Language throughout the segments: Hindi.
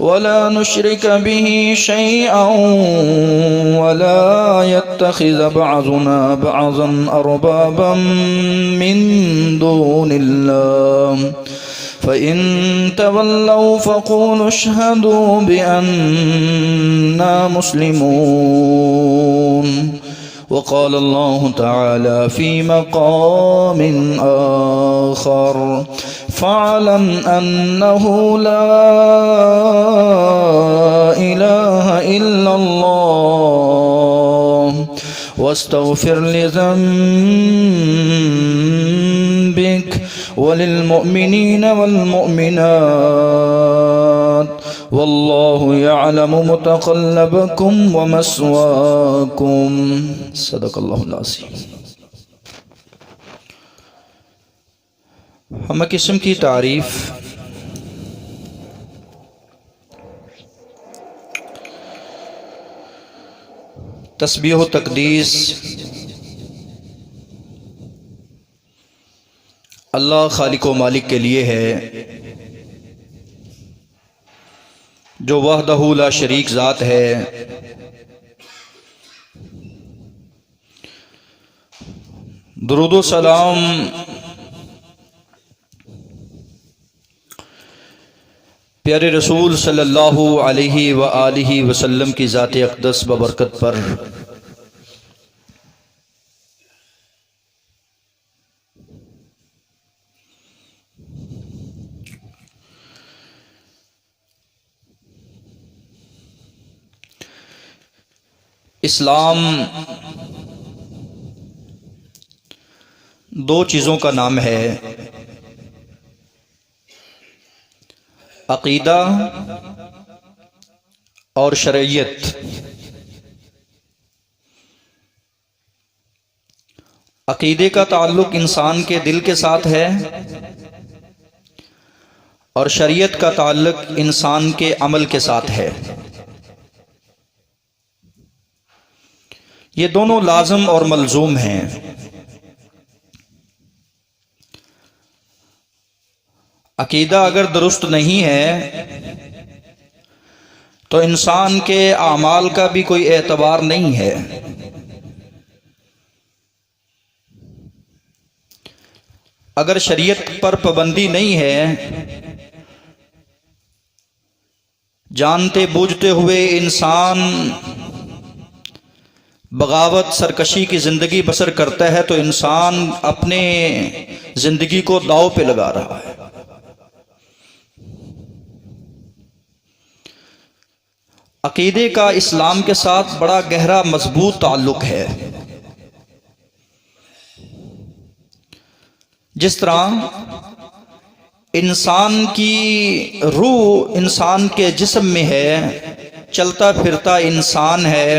वला नुश्रिक बिही शैअन वला यत्तखिज़ बअज़ुना बअज़न अरबाबन मिन दूनिल्लाह फ़इन तवल्लौ फ़क़ूलू अशहदू बिअन्ना मुस्लिमून। वक़ाल अल्लाहु तआला फ़ी मक़ामिन आख़र फ़अलम अन्नहु ला इलाहा इल्लल्लाह वस्तग़फ़िर लिज़ंबिक वलिलमुअमिनीन वल्मुअमिनात वल्लाहु यअलमु मुतक़ल्लबकुम व मस्वाकुम। सदक़ल्लाहुल अज़ीम। हम किस्म की तारीफ़ तस्बीह व तक़दीस अल्लाह खालिक व मालिक के लिए है, जो वहदहू ला शरीक ज़ात है। दुरूद व सलाम प्यारे रसूल सल्लल्लाहु अलैहि व आलिहि वसल्लम की ज़ात अक़दस बबरकत पर। इस्लाम दो चीज़ों का नाम है, अक़ीदा और शरीयत। अक़ीदे का ताल्लुक़ इंसान के दिल के साथ है और शरीयत का ताल्लुक़ इंसान के अमल के साथ है। ये दोनों लाज़िम और मलज़ूम हैं। अक़ीदा अगर दुरुस्त नहीं है तो इंसान के आमाल का भी कोई एतबार नहीं है। अगर शरीयत पर पाबंदी नहीं है, जानते बूझते हुए इंसान बगावत सरकशी की ज़िंदगी बसर करता है, तो इंसान अपने ज़िंदगी को दाव पे लगा रहा है। अक़ीदे का इस्लाम के साथ बड़ा गहरा मजबूत ताल्लुक़ है। जिस तरह इंसान की रूह इंसान के जिस्म में है, चलता फिरता इंसान है,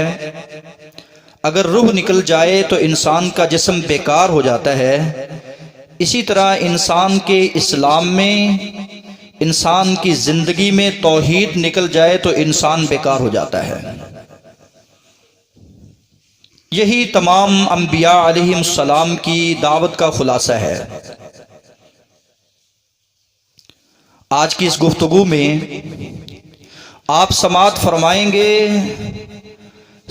अगर रूह निकल जाए तो इंसान का जिस्म बेकार हो जाता है। इसी तरह इंसान के इस्लाम में, इंसान की ज़िंदगी में तौहीद निकल जाए तो इंसान बेकार हो जाता है। यही तमाम अंबिया अलैहिस्सलाम की दावत का खुलासा है। आज की इस गुफ्तगू में आप समाअत फरमाएंगे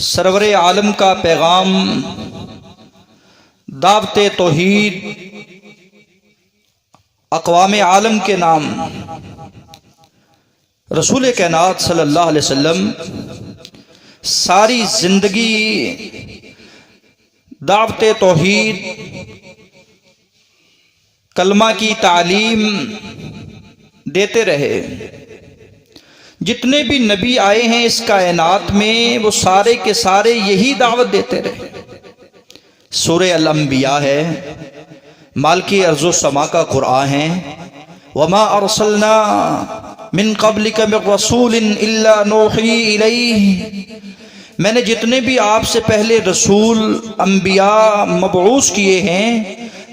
सरवरे आलम का पैगाम, दावते तौहीद अक़वाम आलम के नाम रसूल कायनात सल्लल्लाहु अलैहि वसल्लम सारी जिंदगी दावते तौहीद, कलमा की तालीम देते रहे। जितने भी नबी आए हैं इस कायनात में, वो सारे के सारे यही दावत देते रहे। सूरह अल-अंबिया है, मालिकी अर्ज़ो समा का कुरान है, वमा अरसलना मिन क़ब्लिका मिर रसूलिन इल्ला नूही इलैहि। मैंने जितने भी आपसे पहले रसूल अंबिया मबऊस किए हैं,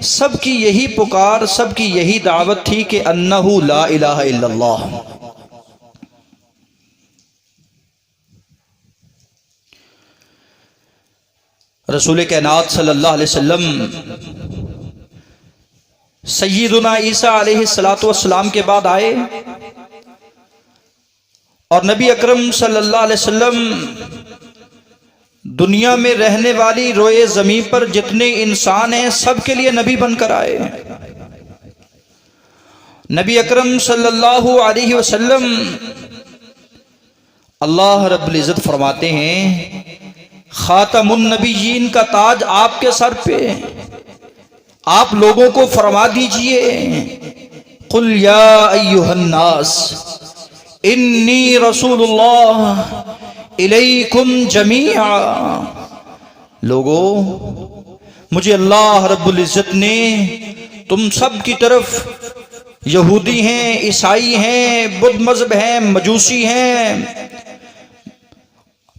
सबकी यही पुकार, सबकी यही दावत थी कि अन्नहु ला इलाहा इल्लल्लाह। रसूल कायनात सल्लल्लाहु अलैहि वसल्लम सय्यिदुना ईसा अलैहिस्सलातु वस्सलाम के बाद आए और नबी अकरम सल्लल्लाहु अलैहि वसल्लम दुनिया में रहने वाली रोए ज़मीन पर जितने इंसान हैं सबके लिए नबी बनकर आए। नबी अकरम सल्लल्लाहु अलैहि वसल्लम अल्लाह रब्बुल इज़्ज़त फरमाते हैं, खातमुन नबीयीन का ताज आपके सर पे, आप लोगों को फरमा दीजिए, कुल या अय्युहन नास इन्नी रसूलुल्लाह इलैकुम जमीआ। लोगो, मुझे अल्लाह रब्बुल इज़्ज़त ने तुम सब की तरफ, यहूदी हैं, ईसाई हैं, बुद्ध मजहब हैं, मजूसी हैं,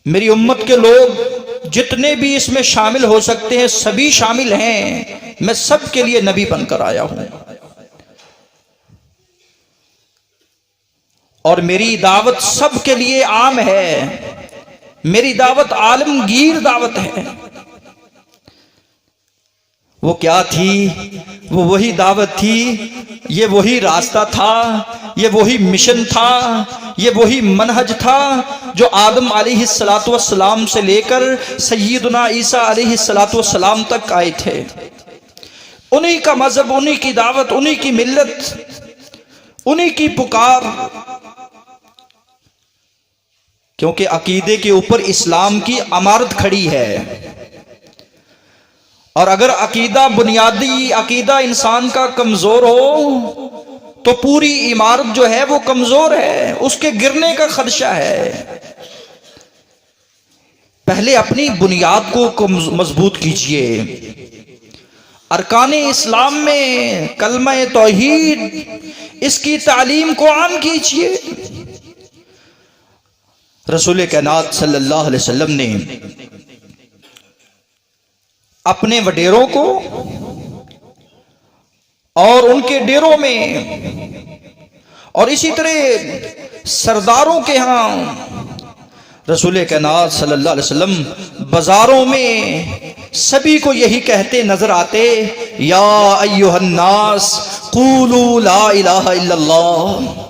मेरी उम्मत के लोग जितने भी इसमें शामिल हो सकते हैं सभी शामिल हैं, मैं सब के लिए नबी बनकर आया हूं। और मेरी दावत सब के लिए आम है, मेरी दावत आलमगीर दावत है। वो क्या थी? वो वही दावत थी, ये वही रास्ता था, ये वही मिशन था, ये वही मनहज था जो आदम अलैहिस्सलातु वस्सलाम से लेकर सय्यदुना ईसा अलैहिस्सलातु वस्सलाम तक आए थे। उन्हीं का मजहब, उन्हीं की दावत, उन्हीं की मिल्लत, उन्हीं की पुकार, क्योंकि अकीदे के ऊपर इस्लाम की अमारत खड़ी है। और अगर अकीदा, बुनियादी अकीदा इंसान का कमजोर हो तो पूरी इमारत जो है वो कमजोर है, उसके गिरने का खदशा है। पहले अपनी बुनियाद को मजबूत कीजिए। अरकाने इस्लाम में कलमा तौहीद, इसकी तालीम को आम कीजिए। रसूल कायनात सल्लल्लाहु अलैहि वसल्लम ने अपने वडेरों को और उनके डेरों में और इसी तरह सरदारों के यहाँ, रसूल कायनात सल्लल्लाहु अलैहि वसल्लम बाजारों में सभी को यही कहते नजर आते, या अय्युहन नास क़ूलू ला इलाहा इल्लल्लाह।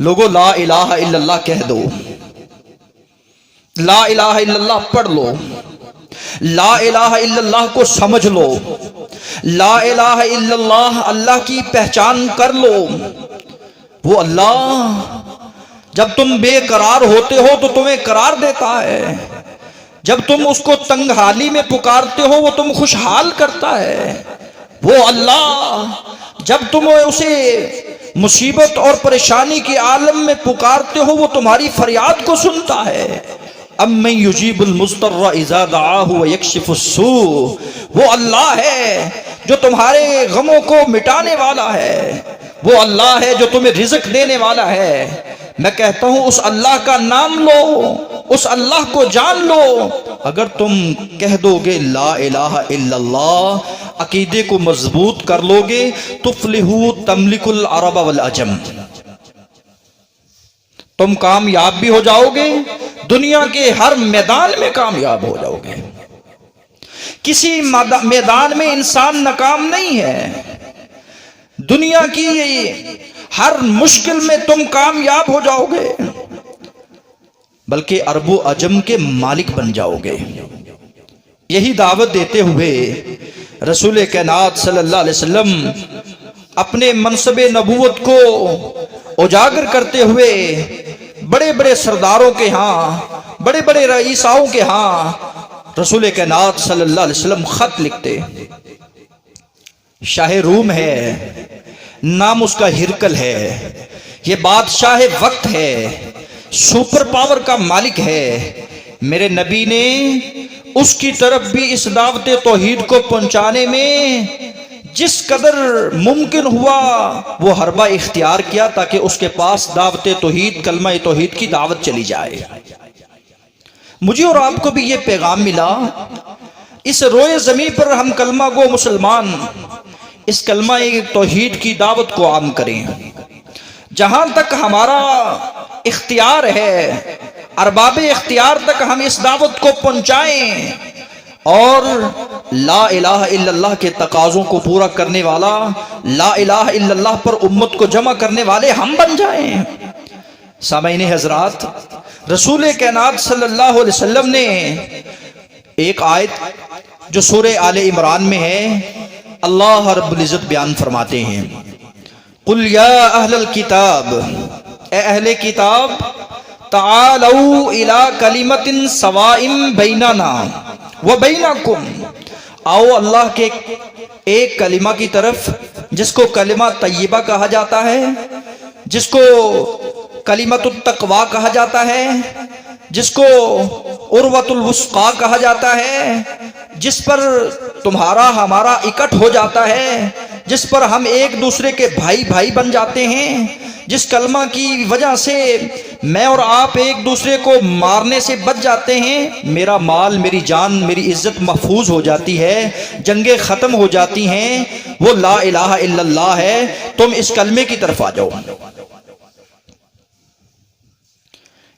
लोगो, ला इलाहा इल्लल्लाह कह दो, ला इलाहा इल्लल्लाह पढ़ लो, ला इलाहा इल्लल्लाह को समझ लो, ला इलाहा इल्लल्लाह अल्लाह की पहचान कर लो। वो अल्लाह जब तुम बेकरार होते हो तो तुम्हें करार देता है, जब तुम उसको तंगहाली में पुकारते हो वो तुम खुशहाल करता है। वो अल्लाह जब तुम उसे मुसीबत और परेशानी के आलम में पुकारते हो वो तुम्हारी फरियाद को सुनता है। अम्मन युजीबुल मुज़्तर्रा इज़ा दआहु व यक्शिफुस्सू। वो अल्लाह है जो तुम्हारे गमों को मिटाने वाला है, वो अल्लाह है जो तुम्हें रिज़्क देने वाला है। मैं कहता हूं उस अल्लाह का नाम लो, उस अल्लाह को जान लो। अगर तुम कह दोगे ला इलाहा इल्लल्लाह, अकीदे को मजबूत कर लोगे, तुफ्लिहू तमलिकुल अरब वल अजम, तुम कामयाब भी हो जाओगे, दुनिया के हर मैदान में कामयाब हो जाओगे। किसी मैदान में इंसान नाकाम नहीं है। दुनिया की हर मुश्किल में तुम कामयाब हो जाओगे, बल्कि अरबो अजम के मालिक बन जाओगे। यही दावत देते हुए रसूल कायनात सल्लल्लाहु अलैहि वसल्लम अपने मनसबे नबूवत को उजागर करते हुए बड़े बड़े सरदारों के यहाँ, बड़े बड़े रईसाओं के यहाँ रसूल कायनात सल्लल्लाहु अलैहि वसल्लम खत लिखते। शाह रूम है, नाम उसका हिरकल है, ये बादशाह वक्त है, सुपर पावर का मालिक है। मेरे नबी ने उसकी तरफ भी इस दावत तौहीद को पहुंचाने में जिस कदर मुमकिन हुआ वो हरबा इख्तियार किया ताकि उसके पास दावत तौहीद, कलमा तौहीद की दावत चली जाए। मुझे और आपको भी ये पैगाम मिला, इस रोए ज़मीन पर हम कलमा गो मुसलमान इस कलमा तौहीद की दावत को आम करें। जहां तक हमारा इख्तियार है, अरबाब इख्तियार तक हम इस दावत को पहुंचाएं और ला इलाहा इल्लल्लाह के तकाज़ों को पूरा करने वाला, ला इलाहा इल्लल्लाह पर उम्मत को जमा करने वाले हम बन जाएं। सामईन हजरात, रसूल कायनात सल्लल्लाहु अलैहि वसल्लम ने एक आयत जो सूरह आले इमरान में है, अल्लाह रब्बुल इज़्ज़त बयान फरमाते हैं, कुल या अहलल किताब, ए अहले किताब, तालऊ इला कलिमतिन सवाइम बैनना व बैनकुम, आओ अल्लाह के एक कलिमा की तरफ जिसको कलिमा तय्यबा कहा जाता है, जिसको कलिमतुत तक़वा कहा जाता है, जिसको उर्वतुल वुस्क़ा कहा जाता है, जिस पर तुम्हारा हमारा इकट्ठ हो जाता है, जिस पर हम एक दूसरे के भाई भाई बन जाते हैं, जिस कलमा की वजह से मैं और आप एक दूसरे को मारने से बच जाते हैं, मेरा माल, मेरी जान, मेरी इज्जत महफूज हो जाती है, जंगें ख़त्म हो जाती हैं, वो ला इलाहा इल्लल्लाह है। तुम इस कलमे की तरफ आ जाओ।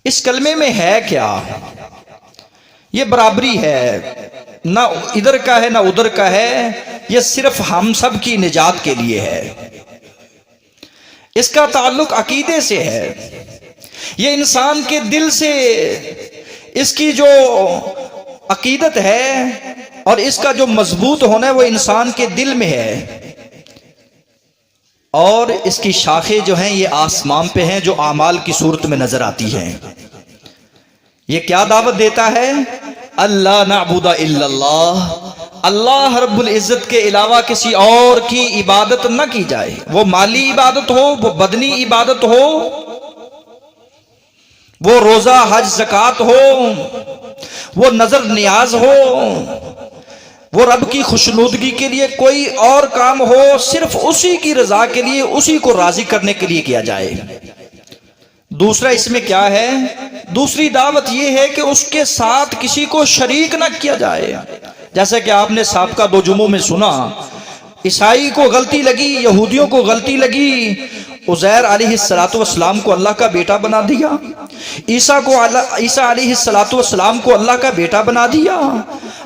इस कलमे में है क्या? ये बराबरी है, ना इधर का है ना उधर का है, ये सिर्फ हम सब की निजात के लिए है। इसका ताल्लुक अकीदे से है, ये इंसान के दिल से इसकी जो अकीदत है और इसका जो मजबूत होना है वो इंसान के दिल में है, और इसकी शाखें जो हैं ये आसमान पे हैं, जो आमाल की सूरत में नजर आती हैं। ये क्या दावत देता है? अल्लाह नअबुदा इल्लल्लाह, अल्लाह रब्बुल इज़्ज़त के अलावा किसी और की इबादत न की जाए। वो माली इबादत हो, वो बदनी इबादत हो, वो रोजा हज ज़कात हो, वो नजर नियाज हो, वो रब की खुशनुदगी के लिए कोई और काम हो, सिर्फ उसी की रजा के लिए, उसी को राजी करने के लिए किया जाए। दूसरा इसमें क्या है? दूसरी दावत यह है कि उसके साथ किसी को शरीक ना किया जाए। जैसे कि आपने साबका 2 जुमों में सुना, ईसाई को गलती लगी, यहूदियों को गलती लगी, उज़ैर अलैहिस्सलाम को अल्लाह का बेटा बना दिया, ईसा अलैहिस्सलाम को अल्लाह का बेटा बना दिया।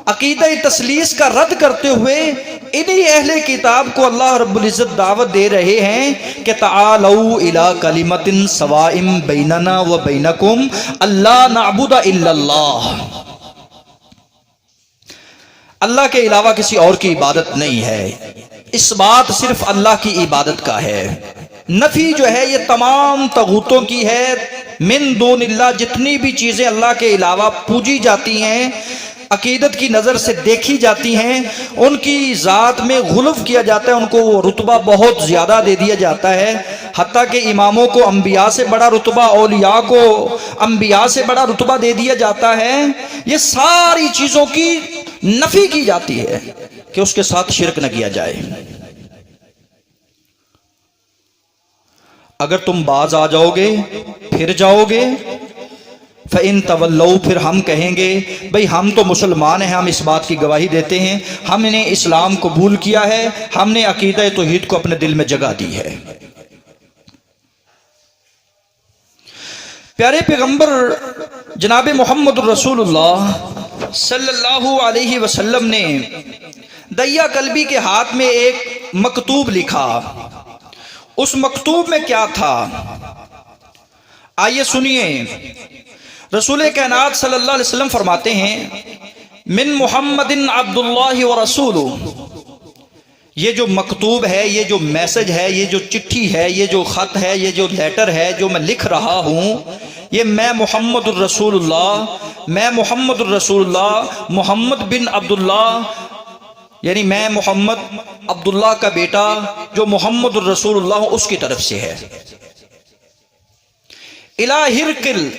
अकीदा तस्लीस का रद्द करते हुए इन्हीं अहले किताब को अल्लाह रब्बुल इज़्ज़त दावत दे रहे हैं कि तालऊ इला कलिमतिन सवाइम बैनना व बैनकुम अल्ला नअबुदा इल्लल्लाह, अल्लाह के अलावा किसी और की इबादत नहीं है। इस बात सिर्फ अल्लाह की इबादत का है। नफी जो है ये तमाम तगूतों की है। मिन दूनिल्लाह, जितनी भी चीज़ें अल्लाह के अलावा पूजी जाती हैं, अकीदत की नज़र से देखी जाती हैं, उनकी ज़ात में गुलफ किया जाता है, उनको वो रुतबा बहुत ज़्यादा दे दिया जाता है। हत्ता के इमामों को अम्बिया से बड़ा रुतबा, औलिया को अम्बिया से बड़ा रुतबा दे दिया जाता है। ये सारी चीज़ों की नफी की जाती है कि उसके साथ शिरक न किया जाए। अगर तुम बाज आ जाओगे, फिर जाओगे, फ़इन तवल्लौ, फिर हम कहेंगे भाई हम तो मुसलमान हैं, हम इस बात की गवाही देते हैं, हमने इस्लाम कबूल किया है, हमने अकीदा तौहीद को अपने दिल में जगह दी है। प्यारे पैगंबर जनाब मोहम्मद रसूलुल्लाह सल्लल्लाहु अलैहि वसल्लम ने दैया कल्बी के हाथ में एक मकतूब लिखा। उस मकतूब में क्या था, आइए सुनिए। रसूल कायनात सल्लल्लाहु अलैहि वसल्लम फरमाते हैं, मिन मुहम्मदिन अब्दुल्लाहि व रसूलुहु, ये जो मकतूब है, ये जो मैसेज है, ये जो चिट्ठी है, ये जो ख़त है, ये जो लेटर है जो मैं लिख रहा हूँ, ये मैं मोहम्मदुर रसूलुल्लाह मोहम्मद बिन अब्दुल्लाह, यानी मैं मोहम्मद अब्दुल्लाह का बेटा जो मोहम्मदुर रसूलुल्लाह उसकी तरफ से है। इला हिरकिल,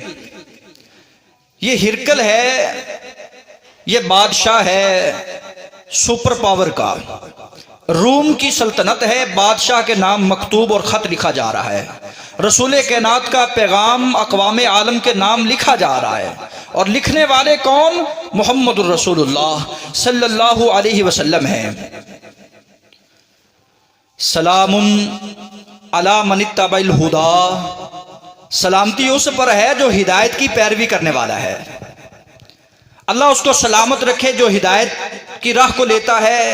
ये हिरकल है, ये बादशाह है सुपर पावर का, रूम की सल्तनत है, बादशाह के नाम मकतूब और ख़त लिखा जा रहा है। रसूल कायनात का पैगाम अक़वाम आलम के नाम लिखा जा रहा है, और लिखने वाले कौन? मोहम्मदुर रसूलुल्लाह सल्लल्लाहु अलैहि वसल्लम है। सलामुन अला मन इत्तबअल हुदा, सलामती उस पर है जो हिदायत की पैरवी करने वाला है। अल्लाह उसको सलामत रखे जो हिदायत की राह को लेता है,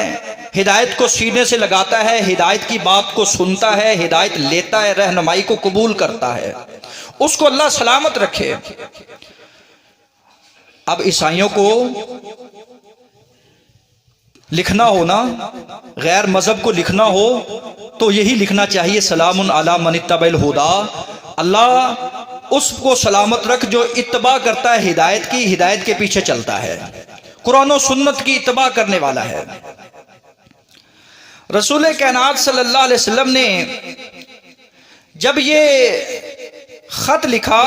हिदायत को सीने से लगाता है, हिदायत की बात को सुनता है, हिदायत लेता है, रहनुमाई को कबूल करता है। उसको अल्लाह सलामत रखे। अब ईसाइयों को लिखना हो ना, गैर मजहब को लिखना हो तो यही लिखना चाहिए, सलामुन अला मन इत्तबल हुदा, अल्लाह उसको सलामत रख जो इत्तबा करता है हिदायत की, हिदायत के पीछे चलता है, कुरान और सुन्नत की इत्तबा करने वाला है। रसूल कायनात सल्लल्लाहु अलैहि वसल्लम ने जब ये खत लिखा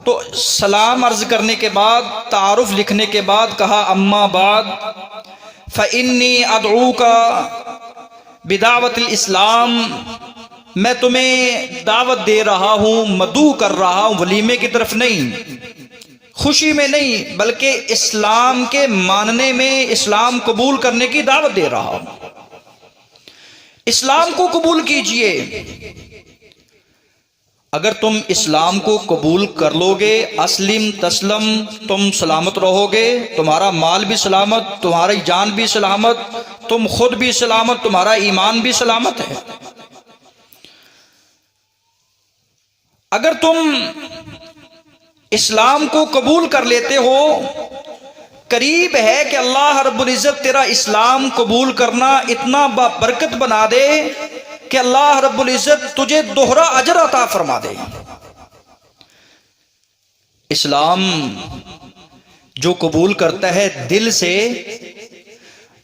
तो सलाम अर्ज करने के बाद, तारुफ लिखने के बाद कहा, अम्मा बाद फ़इन्नी अदऊका बिदावतिल इस्लाम, मैं तुम्हें दावत दे रहा हूँ, मदू कर रहा हूँ, वलीमे की तरफ नहीं, खुशी में नहीं, बल्कि इस्लाम के मानने में, इस्लाम कबूल करने की दावत दे रहा हूँ। इस्लाम को कबूल कीजिए। अगर तुम इस्लाम को कबूल कर लोगे, अस्लिम तस्लम, तुम सलामत रहोगे, तुम्हारा माल भी सलामत, तुम्हारी जान भी सलामत, तुम खुद भी सलामत, तुम्हारा ईमान भी सलामत है। अगर तुम इस्लाम को कबूल कर लेते हो, करीब है कि अल्लाह रब्बुल इज्जत तेरा इस्लाम कबूल करना इतना बरकत बना दे कि अल्लाह रब्बुल इज्जत तुझे दोहरा अजर अता फरमा दे। इस्लाम जो कबूल करता है दिल से,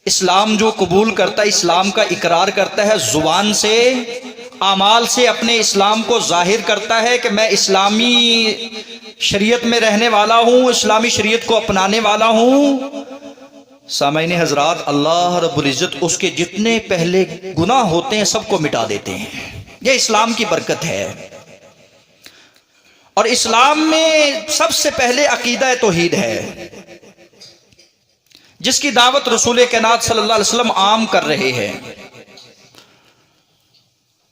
इस्लाम जो कबूल करता है, इस्लाम का इकरार करता है जुबान से, आमाल से अपने इस्लाम को जाहिर करता है कि मैं इस्लामी शरीयत में रहने वाला हूँ, इस्लामी शरीयत को अपनाने वाला हूँ। सामईन हजरात, अल्लाह रब्बुल इज्जत उसके जितने पहले गुनाह होते हैं सबको मिटा देते हैं। यह इस्लाम की बरकत है। और इस्लाम में सबसे पहले अकीदा तौहीद है, जिसकी दावत रसूल कायनात सल्लल्लाहु अलैहि वसल्लम आम कर रहे हैं।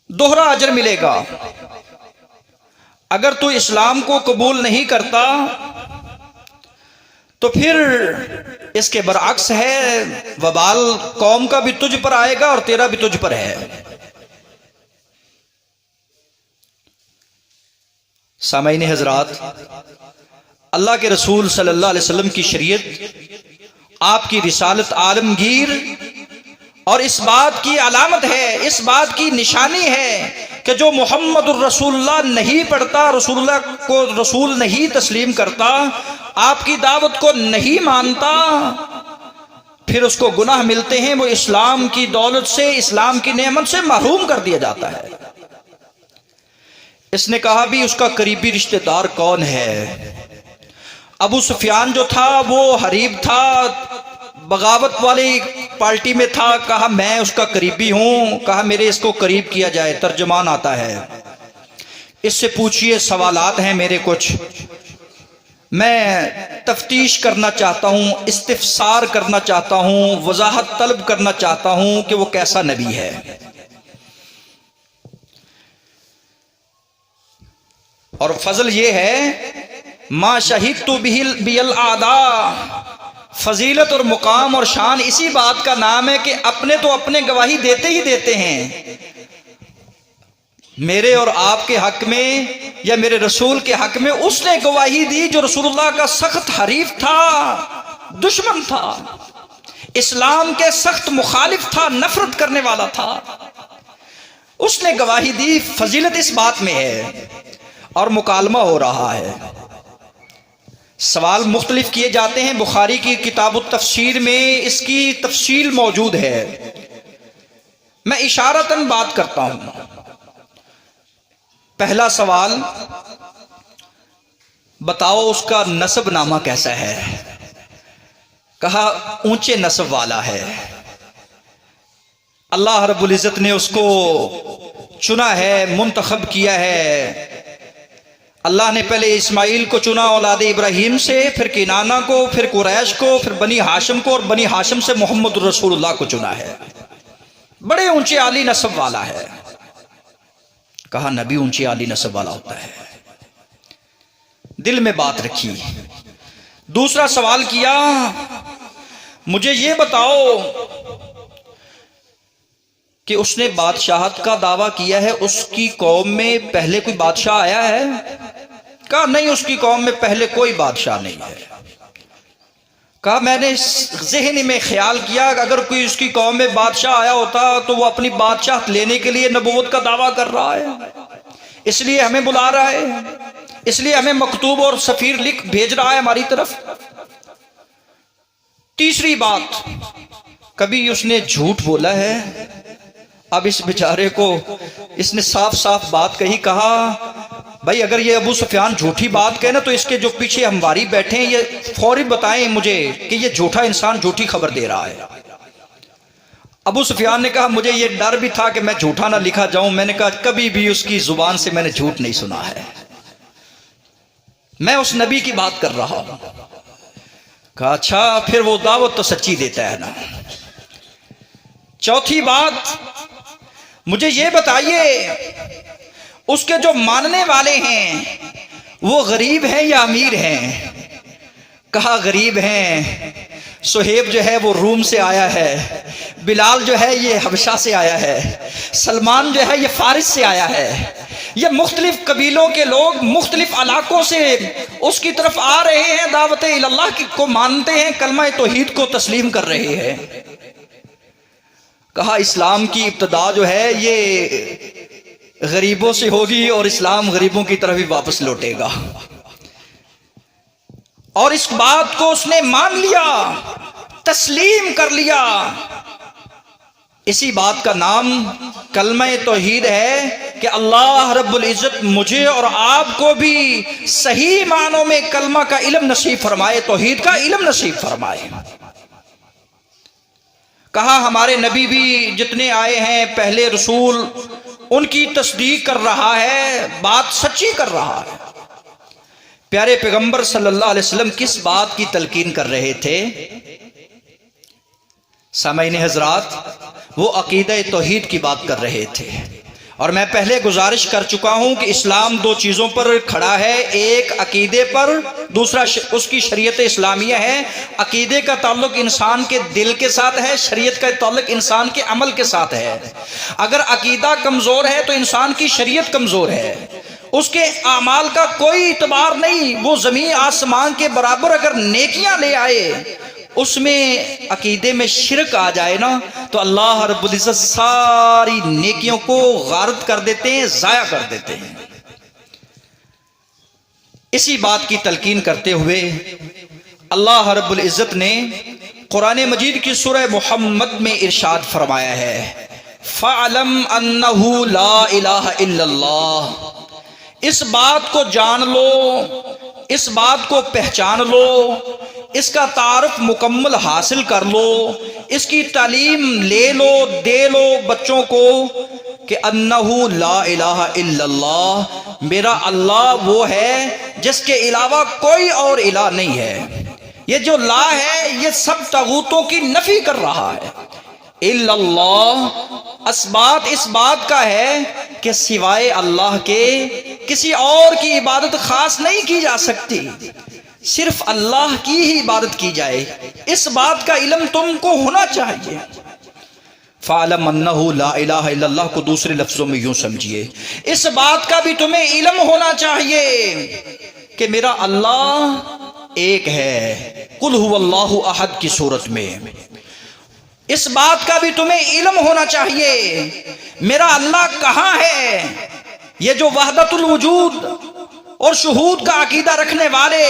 दोहरा अजर मिलेगा। अगर तू इस्लाम को कबूल नहीं करता तो फिर इसके बरअक्स है, वबाल कौम का भी तुझ पर आएगा और तेरा भी तुझ पर है। सामईन हजरात, अल्लाह के रसूल सल्लल्लाहु अलैहि वसल्लम की शरीयत, आपकी रिसालत आलमगीर और इस बात की अलामत है, इस बात की निशानी है कि जो मुहम्मदुर रसूलुल्लाह नहीं पढ़ता, रसूलुल्लाह को रसूल नहीं तस्लीम करता, आपकी दावत को नहीं मानता, फिर उसको गुनाह मिलते हैं, वो इस्लाम की दौलत से, इस्लाम की नेमत से महरूम कर दिया जाता है। इसने कहा भी उसका करीबी रिश्तेदार कौन है? अबू सुफियान जो था वो हरीब था, बगावत वाली पार्टी में था। कहा मैं उसका करीबी हूं, कहा मेरे इसको करीब किया जाए। तर्जमान आता है, इससे पूछिए, सवालात हैं मेरे कुछ, मैं तफ्तीश करना चाहता हूं, इस्तिफसार करना चाहता हूं, वजाहत तलब करना चाहता हूं कि वो कैसा नबी है। और फजल ये है, मा शहीदतु बिल आदा, फजीलत और मुकाम और शान इसी बात का नाम है कि अपने तो अपने गवाही देते ही देते हैं। मेरे और आपके हक में या मेरे रसूल के हक में उसने गवाही दी जो रसूलुल्लाह का सख्त हरीफ था, दुश्मन था, इस्लाम के सख्त मुखालिफ था, नफरत करने वाला था। उसने गवाही दी। फजीलत इस बात में है। और मुकालमा हो रहा है, सवाल मुख्तलिफ किए जाते हैं। बुखारी की किताब तफसीर में इसकी तफसील मौजूद है। मैं इशारतन बात करता हूं। पहला सवाल, बताओ उसका नसब नामा कैसा है? कहा ऊंचे नसब वाला है। अल्लाह रब्बुल इज्जत ने उसको चुना है, मुंतखब किया है। अल्लाह ने पहले इस्माइल को चुना औलाद इब्राहिम से, फिर किनाना को, फिर कुरैश को, फिर बनी हाशिम को, और बनी हाशिम से मोहम्मद रसूलुल्लाह को चुना है। बड़े ऊंचे आली नसब वाला है। कहा नबी ऊंची आली नसब वाला होता है। दिल में बात रखी। दूसरा सवाल किया, मुझे ये बताओ कि उसने बादशाहत का दावा किया है, उसकी कौम में पहले कोई बादशाह आया है? कहा नहीं, उसकी कौम में पहले कोई बादशाह नहीं है। कहा मैंने ज़हन में ख्याल किया कि अगर कोई उसकी कौम में बादशाह आया होता तो वो अपनी बादशाह लेने के लिए नबूवत का दावा कर रहा है, इसलिए हमें बुला रहा है, इसलिए हमें मकतूब और सफीर लिख भेज रहा है हमारी तरफ। तीसरी बात, कभी उसने झूठ बोला है? अब इस बेचारे को इसने साफ साफ बात कही, कहा भाई अगर ये अबू सुफियान झूठी बात कहे ना तो इसके जो पीछे हमारी बैठे हैं ये फौरी बताएं मुझे कि ये झूठा इंसान झूठी खबर दे रहा है। अबू सुफियान ने कहा मुझे ये डर भी था कि मैं झूठा ना लिखा जाऊं। मैंने कहा कभी भी उसकी जुबान से मैंने झूठ नहीं सुना है, मैं उस नबी की बात कर रहा हूं। कहा अच्छा, फिर वो दावत तो सच्ची देता है ना। चौथी बात, मुझे ये बताइए उसके जो मानने वाले हैं वो गरीब हैं या अमीर हैं? कहा गरीब हैं। सुहेब जो है वो रूम से आया है, बिलाल जो है ये हबशा से आया है, सलमान जो है ये फारिस से आया है। ये मुख्तलिफ कबीलों के लोग मुख्तलिफ इलाकों से उसकी तरफ आ रहे हैं, दावत इल्लाह को मानते हैं, कलमा तौहीद को तस्लीम कर रहे हैं। कहा इस्लाम की इब्तिदा जो है ये गरीबों से होगी और इस्लाम गरीबों की तरफ ही वापस लौटेगा। और इस बात को उसने मान लिया, तस्लीम कर लिया। इसी बात का नाम कलमा तौहीद है कि अल्लाह रब्बुल इज्जत मुझे और आपको भी सही मानों में कलमा का इल्म नसीब फरमाए, तौहीद का इल्म नसीब फरमाए। कहा हमारे नबी भी जितने आए हैं पहले रसूल, उनकी तस्दीक कर रहा है, बात सच्ची कर रहा है। प्यारे पैगंबर सल्लल्लाहु अलैहि वसल्लम किस बात की तलकीन कर रहे थे? सामईन हजरात, वो अकीदा तौहीद की बात कर रहे थे। और मैं पहले गुजारिश कर चुका हूं कि इस्लाम दो चीज़ों पर खड़ा है, एक अकीदे पर, दूसरा उसकी शरीयत इस्लामिया है। अकीदे का ताल्लुक इंसान के दिल के साथ है, शरीयत का ताल्लुक इंसान के अमल के साथ है। अगर अकीदा कमज़ोर है तो इंसान की शरीयत कमज़ोर है, उसके आमाल का कोई इतबार नहीं। वो ज़मीन आसमान के बराबर अगर नेकियां ले आए, उसमें अकीदे में शिरक आ जाए ना तो अल्लाह रब्बुल इज्जत सारी नेकियों को गारत कर देते हैं, ज़ाया कर देते हैं। इसी बात की तलकीन करते हुए अल्लाह रब्बुल इज्जत ने कुरान मजीद की सूरह मुहम्मद में इरशाद फरमाया है, फ़अलम अन्नहु ला इलाहा इल्लल्लाह। इस बात को जान लो, इस बात को पहचान लो, इसका तारुफ मुकम्मल हासिल कर लो, इसकी तालीम ले लो, दे लो बच्चों को कि अन्नहु ला इलाहा इल्लल्लाह, मेरा अल्लाह वो है जिसके अलावा कोई और इलाह नहीं है। ये जो ला है ये सब तगूतों की नफी कर रहा है। इल्लल्लाह असबात इस बात का है कि सिवाय अल्लाह के किसी और की इबादत खास नहीं की जा सकती, सिर्फ अल्लाह की ही इबादत की जाए। इस बात का इल्म तुमको होना चाहिए। फ़अलम अन्नहु ला इलाहा इल्लल्लाह को दूसरे लफ्जों में यूं समझिए, इस बात का भी तुम्हें इल्म होना चाहिए कि मेरा अल्लाह एक है, कुल हुवल्लाहु अहद की सूरत में। इस बात का भी तुम्हें इल्म होना चाहिए मेरा अल्लाह कहाँ है। ये जो वहदतुल वजूद और शुहूद का अकीदा रखने वाले,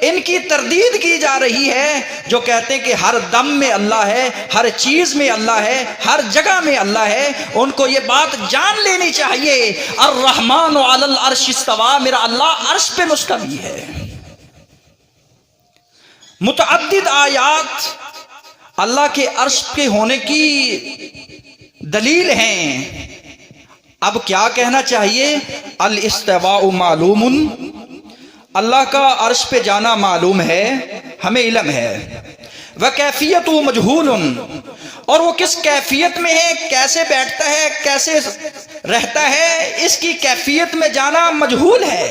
इनकी तरदीद की जा रही है, जो कहते हैं कि हर दम में अल्लाह है, हर चीज में अल्लाह है, हर जगह में अल्लाह है। उनको ये बात जान लेनी चाहिए, अर्रहमान अलल अर्श इस्तवा, मेरा अल्लाह अर्श पे मुस्तवी है। मुतअद्दिद आयात अल्लाह के अर्श के होने की दलील हैं। अब क्या कहना चाहिए? अल इस्तिवाउ मालूमुन, अल्लाह का अर्श पे जाना मालूम है, हमें इल्म है। व कैफियतु मजहूलुन, और वो किस कैफियत में है, कैसे बैठता है, कैसे रहता है, इसकी कैफियत में जाना मजहूल है,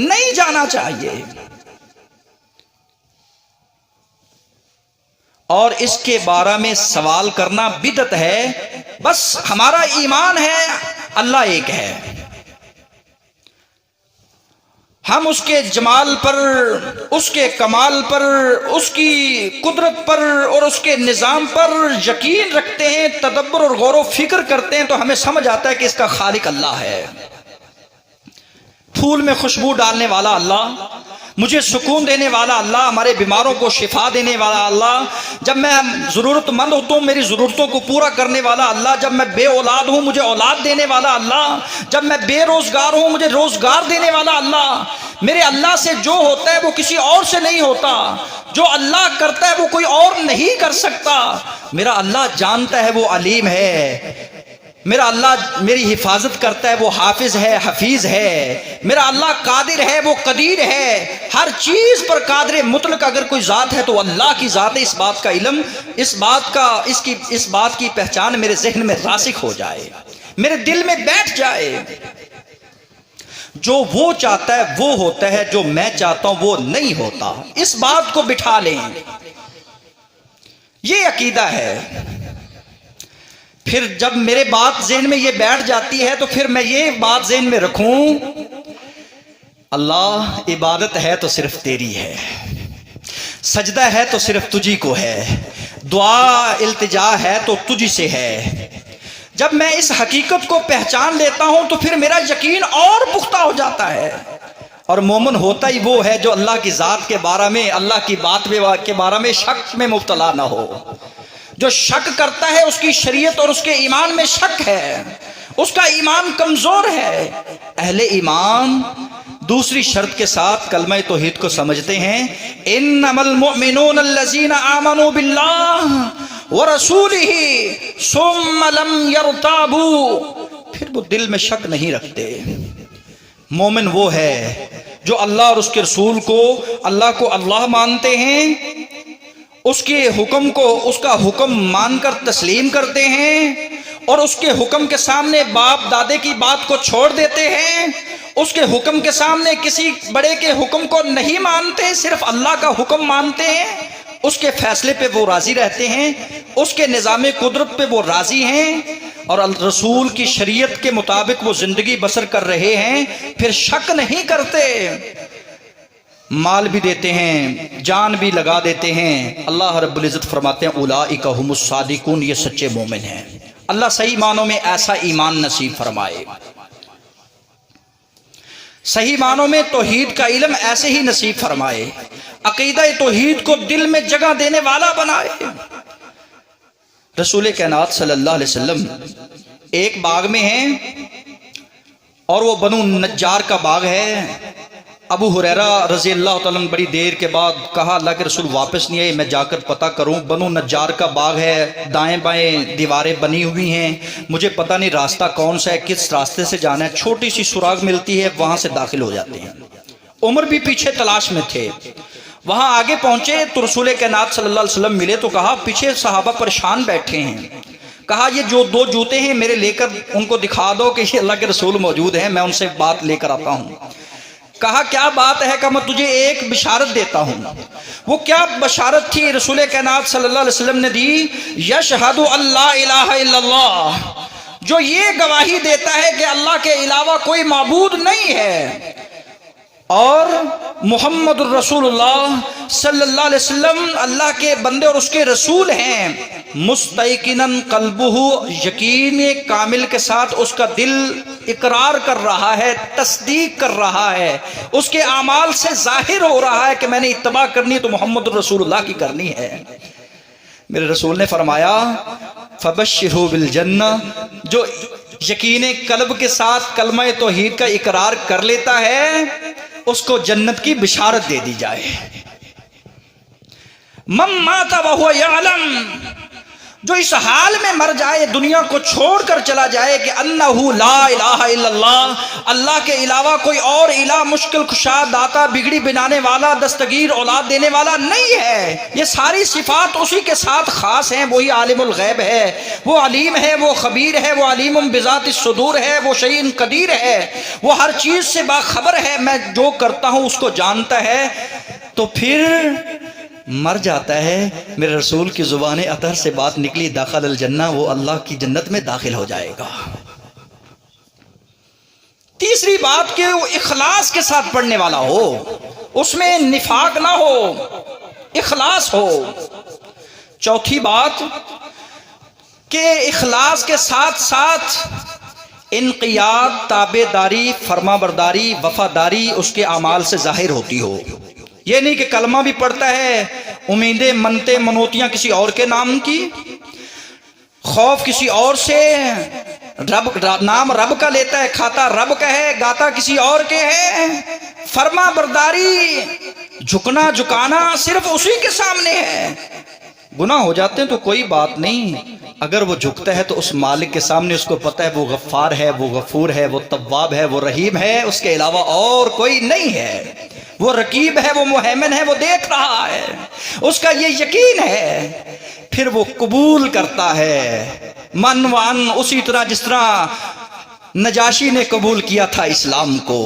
नहीं जाना चाहिए। और इसके बारे में सवाल करना बिदअत है। बस हमारा ईमान है अल्लाह एक है, हम उसके जमाल पर, उसके कमाल पर, उसकी कुदरत पर और उसके निज़ाम पर यकीन रखते हैं, तदब्बर और गौर व फिक्र करते हैं, तो हमें समझ आता है कि इसका खालिक अल्लाह है। फूल में खुशबू डालने वाला अल्लाह, मुझे सुकून देने वाला अल्लाह, हमारे बीमारों को शिफा देने वाला अल्लाह, जब मैं ज़रूरतमंद होता हूँ मेरी ज़रूरतों को पूरा करने वाला अल्लाह, जब मैं बे औलाद हूँ मुझे औलाद देने वाला अल्लाह, जब मैं बेरोज़गार हूँ मुझे रोज़गार देने वाला अल्लाह। मेरे अल्लाह से जो होता है वो किसी और से नहीं होता, जो अल्लाह करता है वो कोई और नहीं कर सकता। मेरा अल्लाह जानता है, वो अलीम है। मेरा अल्लाह मेरी हिफाजत करता है, वो हाफिज है, हफीज है। मेरा अल्लाह कादिर है, वो कदीर है, हर चीज पर कादिर मुतलक अगर कोई जात है तो अल्लाह की जात है। इस बात का इल्म, इस बात की पहचान मेरे जहन में रासिक हो जाए, मेरे दिल में बैठ जाए। जो वो चाहता है वो होता है, जो मैं चाहता हूं वो नहीं होता। इस बात को बिठा लें, ये अकीदा है। फिर जब मेरे बात ज़हन में ये बैठ जाती है तो फिर मैं ये बात ज़हन में रखूं, अल्लाह इबादत है तो सिर्फ तेरी है, सजदा है तो सिर्फ तुझी को है, दुआ इल्तिजा है तो तुझी से है। जब मैं इस हकीकत को पहचान लेता हूं तो फिर मेरा यकीन और पुख्ता हो जाता है। और मोमिन होता ही वो है जो अल्लाह की ज़ात के बारे में, अल्लाह की बात के बारे में शक में मुब्तला ना हो। जो शक करता है उसकी शरीयत और उसके ईमान में शक है, उसका ईमान कमजोर है। अहले ईमान दूसरी शर्त के साथ कलमा तौहीद को समझते हैं, इन्नमल मुमिनून अल्लज़ीना आमनू बिल्लाह व रसूलिही सुम्मा लम यरताबू। फिर वो दिल में शक नहीं रखते। मोमिन वो है जो अल्लाह और उसके रसूल को, अल्लाह को अल्लाह मानते हैं, उसके हुक्म को उसका हुक्म मानकर तस्लीम करते हैं, और उसके हुक्म के सामने बाप दादे की बात को छोड़ देते हैं, उसके हुक्म के सामने किसी बड़े के हुक्म को नहीं मानते, सिर्फ अल्लाह का हुक्म मानते हैं, उसके फैसले पे वो राजी रहते हैं, उसके निज़ाम कुदरत पे वो राजी हैं, और रसूल की शरीयत के मुताबिक वो जिंदगी बसर कर रहे हैं। फिर शक नहीं करते, माल भी देते हैं, जान भी लगा देते हैं। अल्लाह रब्बुल इज़्ज़त फरमाते हैं, उलाइका हुमुस सादिकून, ये सच्चे मोमिन हैं। अल्लाह सही मानों में ऐसा ईमान नसीब फरमाए, सही मानों में तौहीद का इल्म ऐसे ही नसीब फरमाए, अकीदा तौहीद को दिल में जगह देने वाला बनाए। रसूल कायनात सल्लल्लाहु अलैहि वसल्लम एक बाग में हैं, और वो बनु नज्जार का बाग है। अबू हुरैरा रज़ी अल्लाह तआला बड़ी देर के बाद कहा, अल्लाह के रसूल वापस नहीं आए, मैं जाकर पता करूं। बनु नज्जार का बाग है, दाएं बाएं दीवारें बनी हुई हैं, मुझे पता नहीं रास्ता कौन सा है, किस रास्ते से जाना है। छोटी सी सुराग मिलती है, वहां से दाखिल हो जाते हैं। उमर भी पीछे तलाश में थे। वहां आगे पहुंचे तो रसूल कायनात सल्लल्लाहु अलैहि वसल्लम मिले, तो कहा पीछे सहाबा परेशान बैठे हैं। कहा ये जो दो जूते हैं मेरे लेकर उनको दिखा दो कि ये अल्लाह के रसूल मौजूद हैं, मैं उनसे बात लेकर आता हूँ। कहा क्या बात है? कहा मैं तुझे एक बिशारत देता हूँ। वो क्या बशारत थी? रसूल कायनात सल्लल्लाहु अलैहि वसल्लम ने दी, यशहदु अल्ला इलाहा इल्लल्लाह, जो ये गवाही देता है कि अल्लाह के अलावा कोई माबूद नहीं है, और मुहम्मद रसूलुल्लाह सल्लल्लाहु अलैहि वसल्लम अल्लाह के बंदे और उसके रसूल हैं। मुस्तयकिनन कल्बुहु, यकीन कामिल के साथ उसका दिल इकरार कर रहा है, तस्दीक कर रहा है, उसके आमाल से जाहिर हो रहा है कि मैंने इत्तबा करनी तो मोहम्मद रसूलुल्लाह की करनी है। मेरे रसूल ने फरमाया, फबश्शिरहु बिल जन्ना, जो यकीन कल्ब के साथ कलमा तौहीद का इकरार कर लेता है उसको जन्नत की बिशारत दे दी जाए। मम माता वहुव यअलम, जो इस हाल में मर जाए, दुनिया को छोड़कर चला जाए कि अन्नहु ला इलाहा इल्लल्लाह, अल्लाह के अलावा कोई और इला, मुश्किल कुशा, दाता, बिगड़ी बनाने वाला, दस्तगीर, औलाद देने वाला नहीं है। ये सारी सिफात उसी के साथ खास हैं। वही आलिमुल गैब है, वो अलीम है, वो खबीर है, वो अलीमुम बिज़ातिस सुदूर है, वो शयीन कदीर है, वो हर चीज से बाखबर है। मैं जो करता हूं उसको जानता है। तो फिर मर जाता है, मेरे रसूल की ज़ुबान अतहर से बात निकली दाखिल अल जन्ना, वो अल्लाह की जन्नत में दाखिल हो जाएगा। तीसरी बात कि वो इखलास के साथ पढ़ने वाला हो, उसमें निफाक ना हो, इखलास हो। चौथी बात कि इखलास के साथ साथ इनक़ियाद, ताबेदारी, फरमाबरदारी, वफादारी उसके अमाल से जाहिर होती हो। ये नहीं कि कलमा भी पढ़ता है, उम्मीदें, मनते, मनोतियां किसी और के नाम की, खौफ किसी और से, नाम रब का लेता है, खाता रब का है, गाता किसी और के है। फर्मा बरदारी, झुकना झुकाना सिर्फ उसी के सामने है। गुनाह हो जाते हैं तो कोई बात नहीं, अगर वो झुकता है तो उस मालिक के सामने उसको पता है वो गफ्फार है, वो गफूर है, वो तव्वाब है, वो रहीम है, उसके अलावा और कोई नहीं है। वो रकीब है, वो मुहैमिन है, वो देख रहा है, उसका ये यकीन है। फिर वो कबूल करता है मन वन, उसी तरह जिस तरह नजाशी ने कबूल किया था इस्लाम को,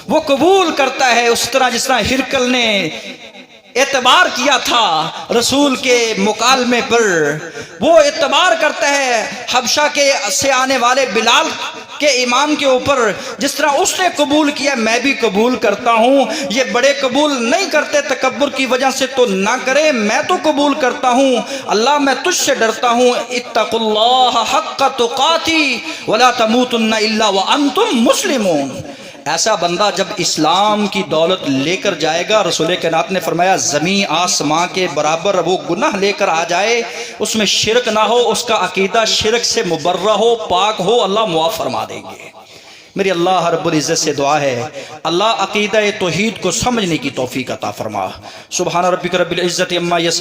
वो कबूल करता है उस तरह जिस तरह हिरकल ने एतबार किया था रसूल के मुकालमे पर, वो एतबार करता है हबशा के से आने वाले बिलाल के इमाम के ऊपर, जिस तरह उसने कबूल किया मैं भी कबूल करता हूँ। ये बड़े कबूल नहीं करते तकब्बुर की वजह से तो ना करे, मैं तो कबूल करता हूँ। अल्लाह मैं तुझसे डरता हूँ, इत्तकुल्लाह हक्का तुकाती वला तमूतुन्ना इल्ला व अंतुम मुस्लिमून। ऐसा बंदा जब इस्लाम की दौलत लेकर जाएगा, रसूल कायनात ने फरमाया ज़मीन आसमां के बराबर वो गुनाह लेकर आ जाए, उसमें शिरक ना हो, उसका अकीदा शिरक से मुबर्रा हो, पाक हो, अल्लाह मुआफ़ फरमा देंगे। मेरी अल्लाह रब्बुल इज़्ज़त से दुआ है, अल्लाह अकीदा तौहीद को समझने की तौफीक अता फरमा। सुब्हान रब्बिक रब्बिल इज़्ज़ति अम्मा यसिफून।